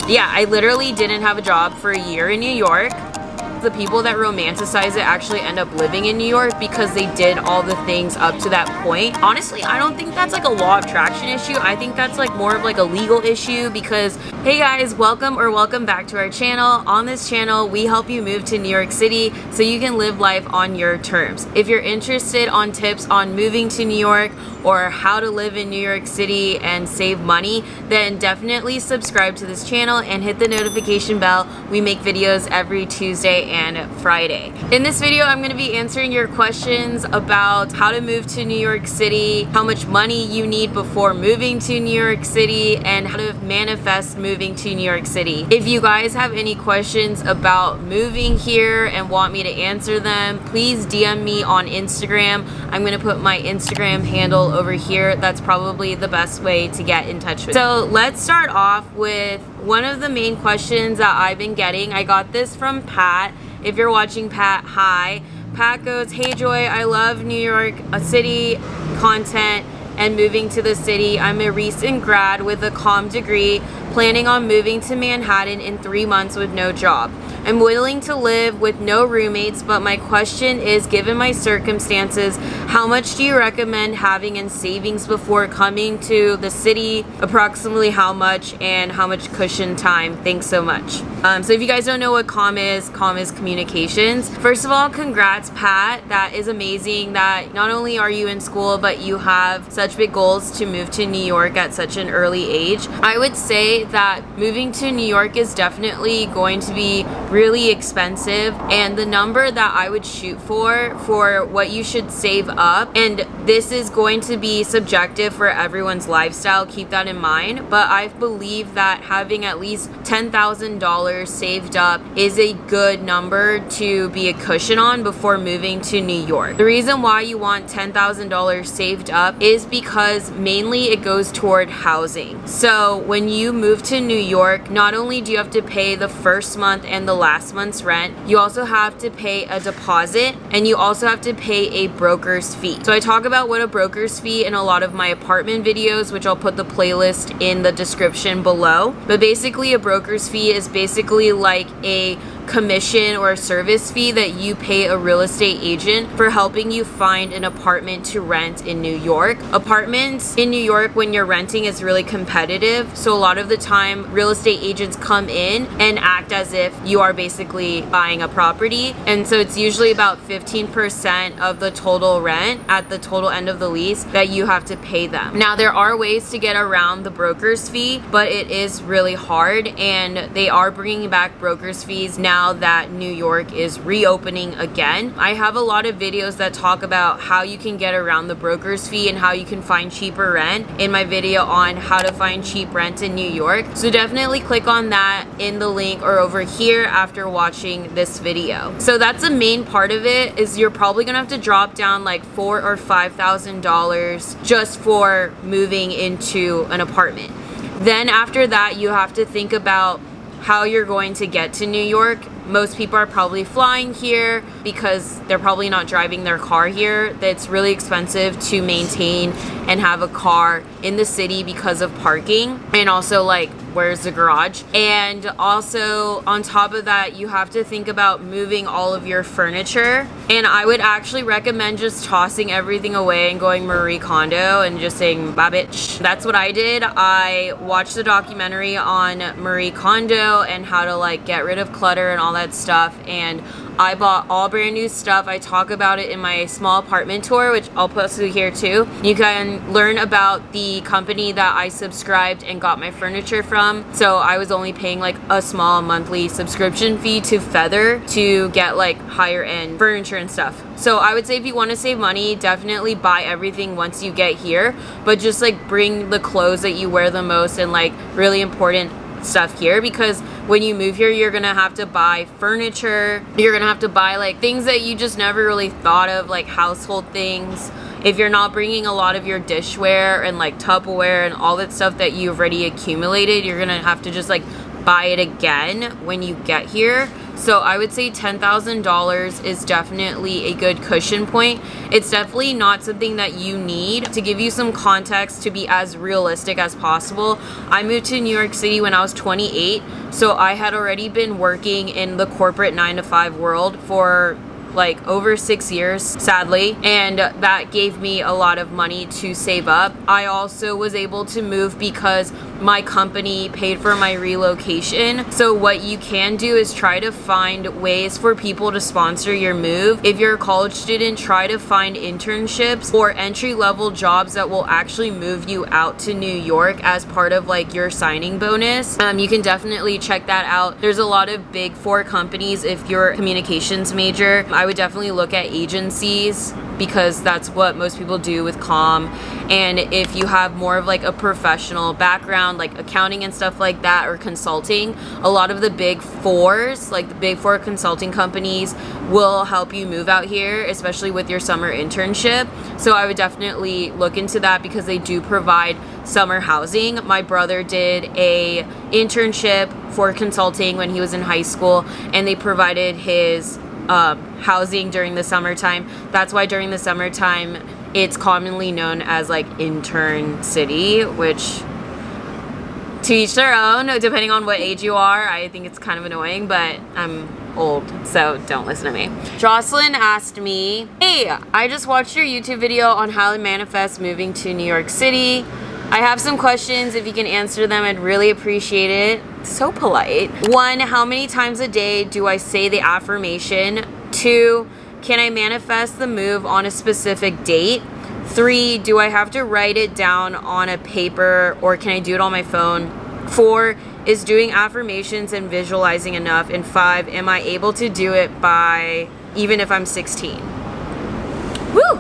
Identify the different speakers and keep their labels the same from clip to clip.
Speaker 1: yeah, I literally didn't have a job for a year in New York. The people that romanticize it actually end up living in New York because they did all the things up to that point. Honestly, I don't think that's like a law of attraction issue. I think that's like more of like a legal issue because, hey guys, welcome back to our channel. On this channel, we help you move to New York City so you can live life on your terms. If you're interested on tips on moving to New York or how to live in New York City and save money, then definitely subscribe to this channel and hit the notification bell. We make videos every Tuesday and Friday. In this video, I'm going to be answering your questions about how to move to New York City, how much money you need before moving to New York City, and how to manifest moving to New York City. If you guys have any questions about moving here and want me to answer them, please DM me on Instagram. I'm going to put my Instagram handle over here. That's probably the best way to get in touch with me. So let's start off with one of the main questions that I've been getting. I got this from Pat. If you're watching, Pat, hi. Pat goes, hey Joy, I love New York City content and moving to the city. I'm a recent grad with a comm degree, planning on moving to Manhattan in 3 months with no job. I'm willing to live with no roommates, but my question is, given my circumstances, how much do you recommend having in savings before coming to the city? Approximately how much and how much cushion time? Thanks so much. So if you guys don't know what comm is communications. First of all, congrats, Pat. That is amazing that not only are you in school, but you have such big goals to move to New York at such an early age. I would say that moving to New York is definitely going to be really expensive, and the number that I would shoot for what you should save up, and this is going to be subjective for everyone's lifestyle, keep that in mind, but I believe that having at least $10,000 saved up is a good number to be a cushion on before moving to New York. The reason why you want $10,000 saved up is because mainly it goes toward housing. So when you move to New York, not only do you have to pay the first month and the last month's rent, you also have to pay a deposit, and you also have to pay a broker's fee. So I talk about what a broker's fee in a lot of my apartment videos, which I'll put the playlist in the description below. But basically a broker's fee is basically like a commission or a service fee that you pay a real estate agent for helping you find an apartment to rent in New York. Apartments in New York when you're renting is really competitive, so a lot of the time real estate agents come in and act as if you are basically buying a property, and so it's usually about 15% of the total rent at the total end of the lease that you have to pay them. Now there are ways to get around the broker's fee, but it is really hard, and they are bringing back broker's fees now that New York is reopening again. I have a lot of videos that talk about how you can get around the broker's fee and how you can find cheaper rent in my video on how to find cheap rent in New York. So definitely click on that in the link or over here after watching this video. So that's the main part of it, is you're probably gonna have to drop down like $4,000 or $5,000 just for moving into an apartment. Then after that, you have to think about how you're going to get to New York. Most people are probably flying here because they're probably not driving their car here. It's really expensive to maintain and have a car in the city because of parking, and also like where's the garage. And also on top of that, you have to think about moving all of your furniture, and I would actually recommend just tossing everything away and going Marie Kondo and just saying bye bitch. That's what I did. I watched the documentary on Marie Kondo and how to like get rid of clutter and all that stuff, and I bought all brand new stuff. I talk about it in my small apartment tour, which I'll post it here too. You can learn about the company that I subscribed and got my furniture from. So I was only paying like a small monthly subscription fee to Feather to get like higher end furniture and stuff. So I would say if you want to save money, definitely buy everything once you get here, but just like bring the clothes that you wear the most and like really important stuff here, because when you move here, you're gonna have to buy furniture, you're gonna have to buy like things that you just never really thought of, like household things. If you're not bringing a lot of your dishware and like Tupperware and all that stuff that you've already accumulated, you're gonna have to just like buy it again when you get here. So I would say $10,000 is definitely a good cushion point. It's definitely not something that you need. To give you some context, to be as realistic as possible, I moved to New York City when I was 28, so I had already been working in the corporate 9-to-5 world for like over 6 years, sadly, and that gave me a lot of money to save up. I also was able to move because my company paid for my relocation. So what you can do is try to find ways for people to sponsor your move. If you're a college student, try to find internships or entry-level jobs that will actually move you out to New York as part of like your signing bonus. You can definitely check that out. There's a lot of big four companies. If you're a communications major, I would definitely look at agencies because that's what most people do with comm. And if you have more of like a professional background, like accounting and stuff like that, or consulting, a lot of the big fours, like the big four consulting companies, will help you move out here, especially with your summer internship. So I would definitely look into that because they do provide summer housing. My brother did a internship for consulting when he was in high school, and they provided his housing during the summertime. That's why during the summertime it's commonly known as like intern city, which to each their own, depending on what age you are. I think it's kind of annoying, but I'm old, so don't listen to me. Jocelyn asked me, hey, I just watched your YouTube video on how to manifest moving to New York City. I have some questions. If you can answer them, I'd really appreciate it. So polite. 1, how many times a day do I say the affirmation? 2, can I manifest the move on a specific date? 3, do I have to write it down on a paper or can I do it on my phone? 4, is doing affirmations and visualizing enough? And 5, am I able to do it by even if I'm 16? Woo!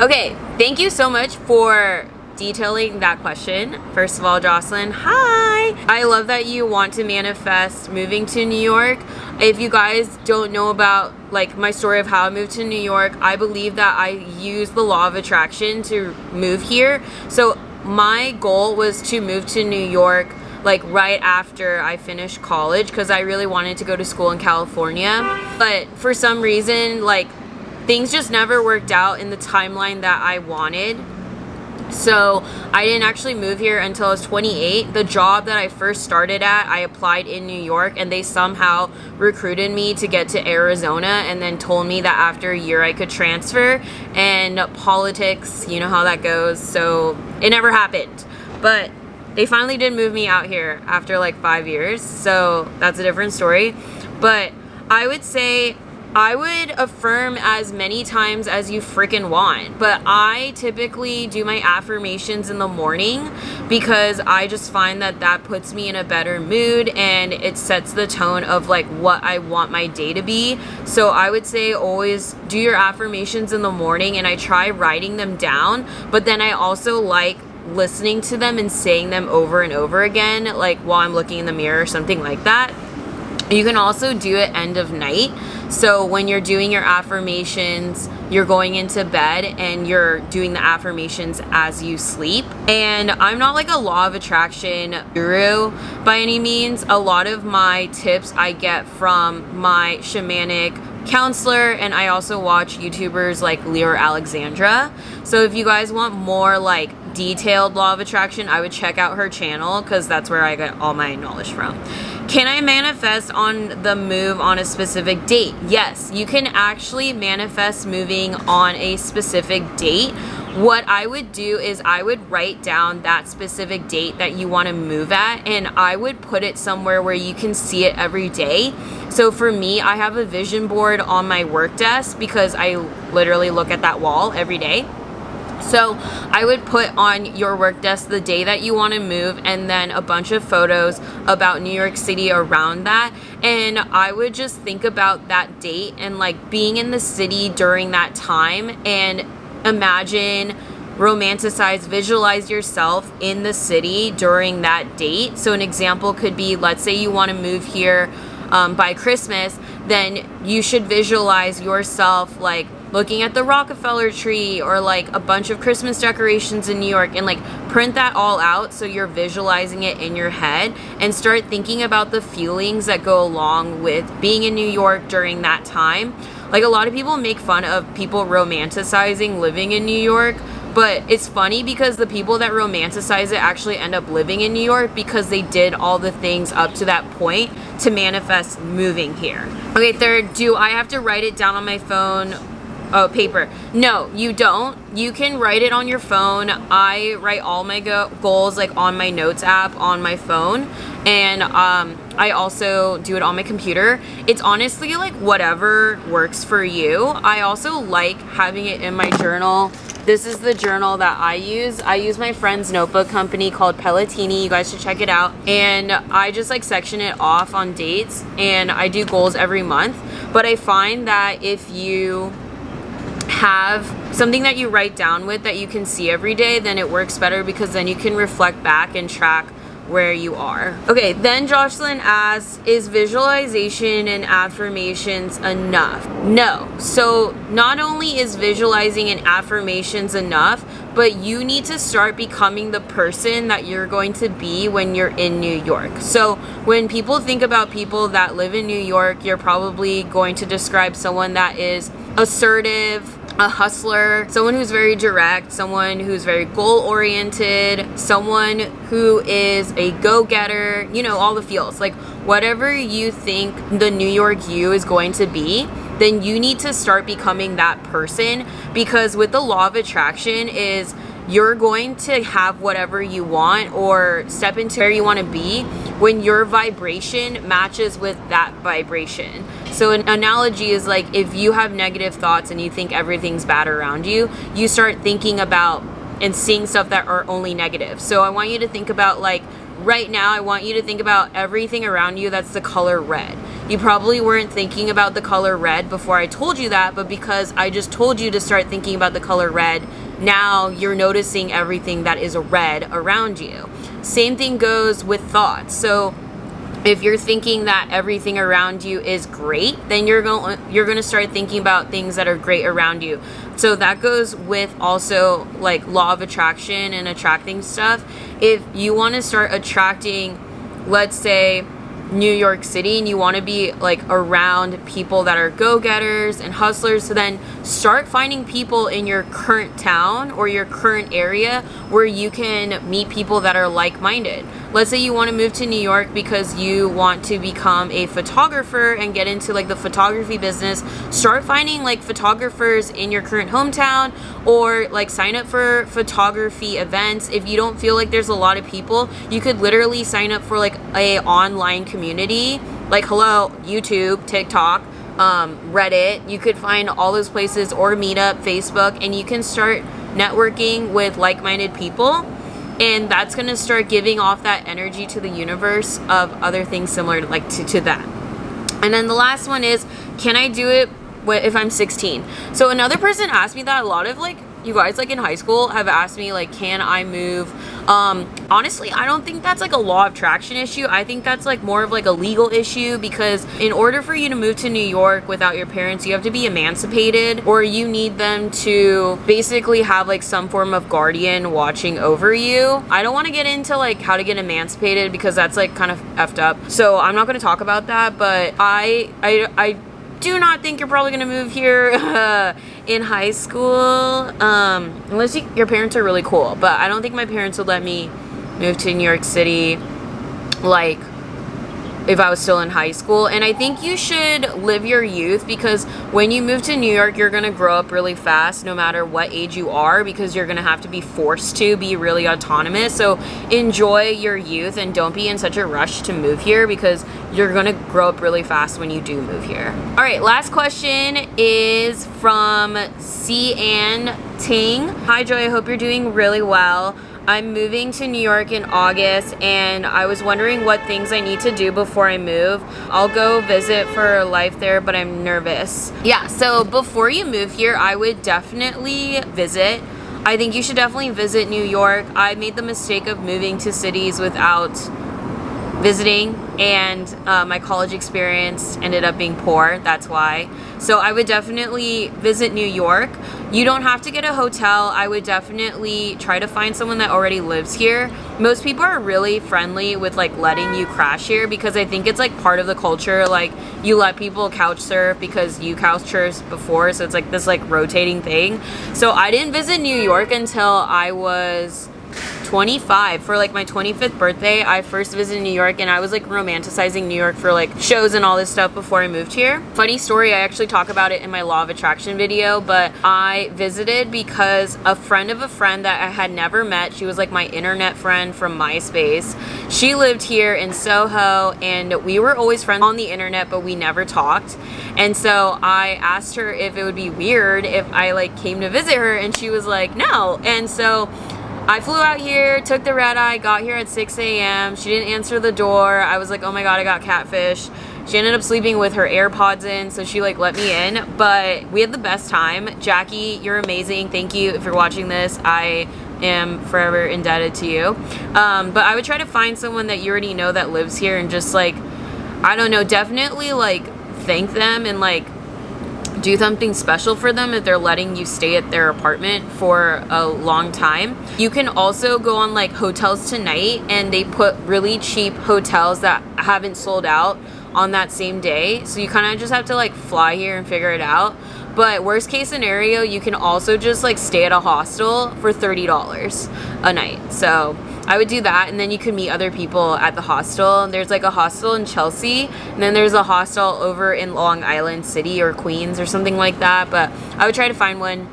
Speaker 1: Okay, thank you so much for detailing that question. First of all, Jocelyn, hi! I love that you want to manifest moving to New York. If you guys don't know about like my story of how I moved to New York, I believe that I use the law of attraction to move here. So my goal was to move to New York like right after I finished college because I really wanted to go to school in California. But for some reason, like things just never worked out in the timeline that I wanted. So I didn't actually move here until I was 28. The job that I first started at, I applied in New York and they somehow recruited me to get to Arizona and then told me that after a year I could transfer. And politics, you know how that goes, so it never happened. But they finally did move me out here after like 5 years, so that's a different story. But I would say I would affirm as many times as you freaking want, but I typically do my affirmations in the morning because I just find that that puts me in a better mood and it sets the tone of like what I want my day to be. So I would say always do your affirmations in the morning, and I try writing them down, but then I also like listening to them and saying them over and over again, like while I'm looking in the mirror or something like that. You can also do it end of night. So when you're doing your affirmations, you're going into bed and you're doing the affirmations as you sleep. And I'm not like a law of attraction guru by any means. A lot of my tips I get from my shamanic counselor, and I also watch YouTubers like Leo or Alexandra. So if you guys want more like detailed law of attraction, I would check out her channel because that's where I get all my knowledge from. Can I manifest on the move on a specific date? Yes, you can actually manifest moving on a specific date. What I would do is I would write down that specific date that you want to move at, and I would put it somewhere where you can see it every day. So for me, I have a vision board on my work desk because I literally look at that wall every day. So I would put on your work desk the day that you want to move and then a bunch of photos about New York City around that. And I would just think about that date and like being in the city during that time and imagine, romanticize, visualize yourself in the city during that date. So an example could be, let's say you want to move here by Christmas, then you should visualize yourself like looking at the Rockefeller tree or like a bunch of Christmas decorations in New York, and like print that all out so you're visualizing it in your head, and start thinking about the feelings that go along with being in New York during that time. Like, a lot of people make fun of people romanticizing living in New York, but it's funny because the people that romanticize it actually end up living in New York because they did all the things up to that point to manifest moving here. Okay, third, do I have to write it down on my phone? Oh, paper. No, you don't. You can write it on your phone. I write all my goals like on my notes app on my phone, and I also do it on my computer. It's honestly like whatever works for you. I also like having it in my journal. This is the journal that I use. I use my friend's notebook company called Pelletini. You guys should check it out. And I just like section it off on dates, and I do goals every month. But I find that if you have something that you write down with that you can see every day, then it works better because then you can reflect back and track where you are. Okay, then Jocelyn asks, is visualization and affirmations enough? No. So not only is visualizing and affirmations enough, but you need to start becoming the person that you're going to be when you're in New York. So when people think about people that live in New York, you're probably going to describe someone that is assertive, a hustler, someone who's very direct, someone who's very goal-oriented, someone who is a go-getter, you know, all the feels. Like, whatever you think the New York you is going to be, then you need to start becoming that person, because with the law of attraction is you're going to have whatever you want or step into where you want to be when your vibration matches with that vibration. So an analogy is like, if you have negative thoughts and you think everything's bad around you, you start thinking about and seeing stuff that are only negative. So I want you to think about, like, right now, I want you to think about everything around you that's the color red. You probably weren't thinking about the color red before I told you that, but because I just told you to start thinking about the color red, now you're noticing everything that is red around you. Same thing goes with thoughts. So if you're thinking that everything around you is great, then you're going to start thinking about things that are great around you. So that goes with also like law of attraction and attracting stuff. If you want to start attracting, let's say, New York City, and you want to be like around people that are go-getters and hustlers, so then start finding people in your current town or your current area where you can meet people that are like-minded. Let's say you want to move to New York because you want to become a photographer and get into like the photography business. Start finding like photographers in your current hometown, or like sign up for photography events. If you don't feel like there's a lot of people, you could literally sign up for like a online community, like YouTube, TikTok, Reddit. You could find all those places, or Meetup, Facebook, and you can start networking with like-minded people. And that's going to start giving off that energy to the universe of other things similar to that. And then the last one is, can I do it if I'm 16? So another person asked me that. A lot of like you guys like in high school have asked me like, can I move? Honestly, I don't think that's like a law of attraction issue. I think that's like more of like a legal issue, because in order for you to move to New York without your parents, you have to be emancipated, or you need them to basically have like some form of guardian watching over you. I don't want to get into like how to get emancipated because that's like kind of effed up. So I'm not going to talk about that, but I do not think you're probably going to move here in high school, unless your parents are really cool. But I don't think my parents would let me move to New York City like if I was still in high school. And I think you should live your youth, because when you move to New York, you're going to grow up really fast no matter what age you are, because you're going to have to be forced to be really autonomous. So enjoy your youth and don't be in such a rush to move here, because you're going to grow up really fast when you do move here. All right, last question is from C. Ting. Hi Joy, I hope you're doing really well. I'm moving to New York in August, and I was wondering what things I need to do before I move. I'll go visit for life there, but I'm nervous. Yeah, so before you move here, I would definitely visit. I think you should definitely visit New York. I made the mistake of moving to cities without visiting, and my college experience ended up being poor. That's why. So I would definitely visit New York. You don't have to get a hotel. I would definitely try to find someone that already lives here. Most people are really friendly with like letting you crash here, because I think it's like part of the culture. Like, you let people couch surf because you couch surfed before, so it's like this like rotating thing. So I didn't visit New York until I was 25. For like my 25th birthday, I first visited New York, and I was like romanticizing New York for like shows and all this stuff before I moved here. Funny story, I actually talk about it in my Law of Attraction video, but I visited because a friend of a friend that I had never met, she was like my internet friend from MySpace. She lived here in Soho, and we were always friends on the internet, but we never talked. And so I asked her if it would be weird if I like came to visit her, and she was like, no. And so I flew out here, took the red eye, got here at 6 a.m. She didn't answer the door. I was like, oh my god, I got catfish. She ended up sleeping with her AirPods in, so she like let me in. But we had the best time. Jackie, you're amazing. Thank you if you're watching this. I am forever indebted to you. But I would try to find someone that you already know that lives here, and just like, I don't know, definitely like thank them and like do something special for them if they're letting you stay at their apartment for a long time. You can also go on like Hotels Tonight, and they put really cheap hotels that haven't sold out on that same day. So you kind of just have to like fly here and figure it out. But worst case scenario, you can also just like stay at a hostel for $30 a night. So I would do that, and then you could meet other people at the hostel. There's like a hostel in Chelsea, and then there's a hostel over in Long Island City or Queens or something like that. But I would try to find one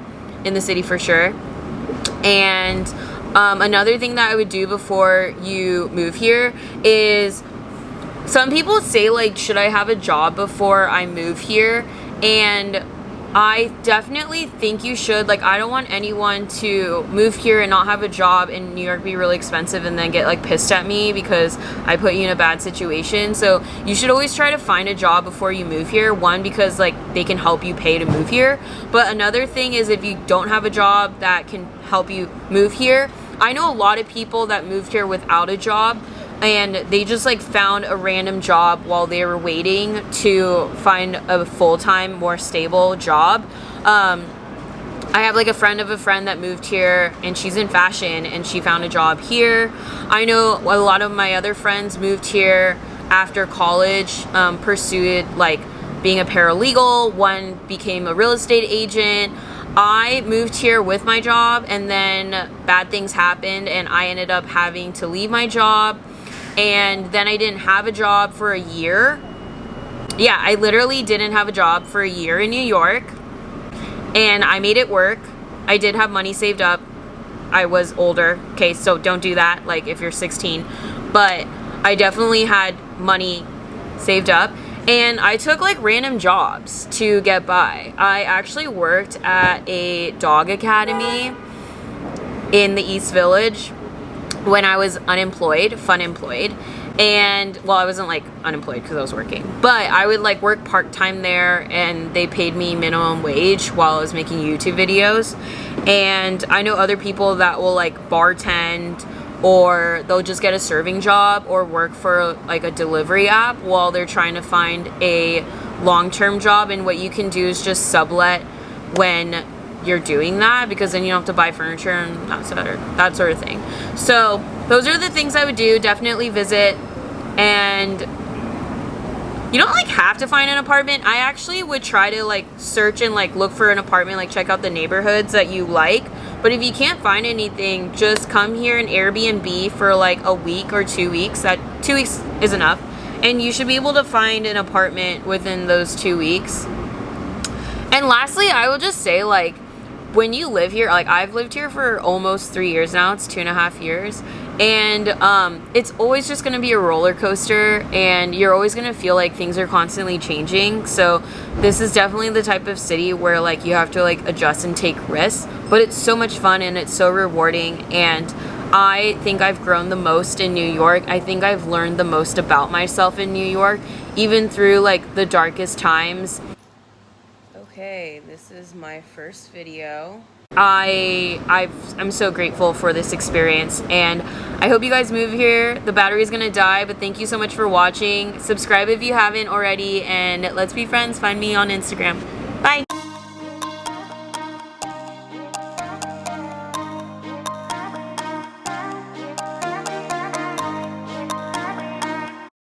Speaker 1: in the city for sure. And another thing that I would do before you move here is, some people say like, should I have a job before I move here? And I definitely think you should. Like, I don't want anyone to move here and not have a job and New York be really expensive and then get like pissed at me because I put you in a bad situation. So you should always try to find a job before you move here. One, because like they can help you pay to move here. But another thing is, if you don't have a job that can help you move here, I know a lot of people that moved here without a job, and they just like found a random job while they were waiting to find a full-time, more stable job. I have like a friend of a friend that moved here, and she's in fashion, and she found a job here. I know a lot of my other friends moved here after college, pursued like being a paralegal. One became a real estate agent. I moved here with my job, and then bad things happened, and I ended up having to leave my job. And then I didn't have a job for a year. Yeah, I literally didn't have a job for a year in New York. And I made it work. I did have money saved up. I was older. Okay, so don't do that, like, if you're 16. But I definitely had money saved up. And I took, like, random jobs to get by. I actually worked at a dog academy in the East Village when I was unemployed, funemployed. And, well, I wasn't like unemployed because I was working, but I would like work part-time there, and they paid me minimum wage while I was making YouTube videos. And I know other people that will like bartend, or they'll just get a serving job or work for like a delivery app while they're trying to find a long-term job. And what you can do is just sublet when you're doing that, because then you don't have to buy furniture and that sort of thing. So those are the things I would do. Definitely visit. And you don't like have to find an apartment. I actually would try to like search and like look for an apartment, like check out the neighborhoods that you like. But if you can't find anything, just come here and Airbnb for like a week or 2 weeks. That 2 weeks is enough, and you should be able to find an apartment within those 2 weeks. And lastly, I will just say, like, when you live here, like I've lived here for almost 3 years now, it's 2.5 years, and it's always just going to be a roller coaster, and you're always going to feel like things are constantly changing. So this is definitely the type of city where like you have to like adjust and take risks, but it's so much fun and it's so rewarding. And I think I've grown the most in New York. I think I've learned the most about myself in New York, even through like the darkest times. Okay, this is my first video. I'm so grateful for this experience, and I hope you guys move here. The battery is gonna die, but thank you so much for watching. Subscribe if you haven't already, and let's be friends. Find me on Instagram.